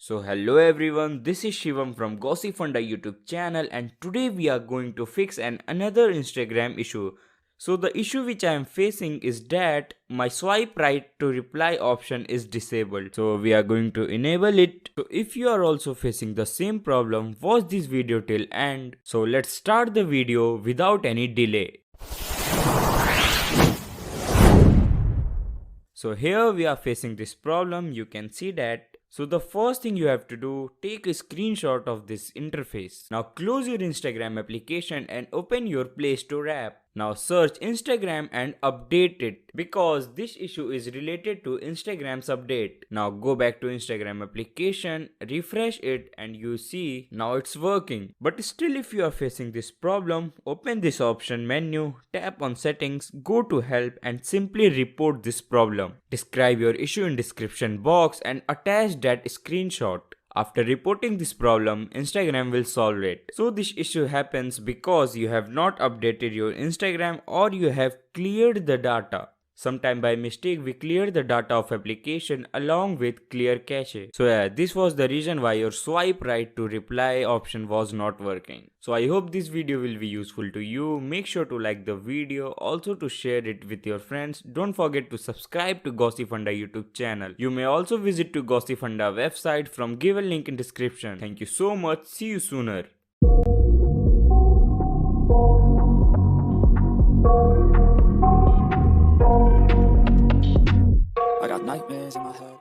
So hello everyone, this is Shivam from Gossipfunda YouTube channel and today we are going to fix another Instagram issue. So the issue which I am facing is that my swipe right to reply option is disabled. So we are going to enable it. So if you are also facing the same problem, watch this video till end. So let's start the video without any delay. So here we are facing this problem, you can see that. So the first thing you have to do, take a screenshot of this interface. Now close your Instagram application and open your Play Store app. Now search Instagram and update it because this issue is related to Instagram's update. Now go back to Instagram application, refresh it and you see now it's working. But still if you are facing this problem, open this option menu, tap on settings, go to help and simply report this problem. Describe your issue in description box and attach that screenshot. After reporting this problem, Instagram will solve it. So this issue happens because you have not updated your Instagram or you have cleared the data. Sometime by mistake we clear the data of application along with clear cache. So yeah, this was the reason why your swipe right to reply option was not working. So I hope this video will be useful to you. Make sure to like the video, also to share it with your friends. Don't forget to subscribe to Gossipfunda YouTube channel. You may also visit to Gossipfunda website from given link in description. Thank you so much. See you sooner. I got nightmares in my head.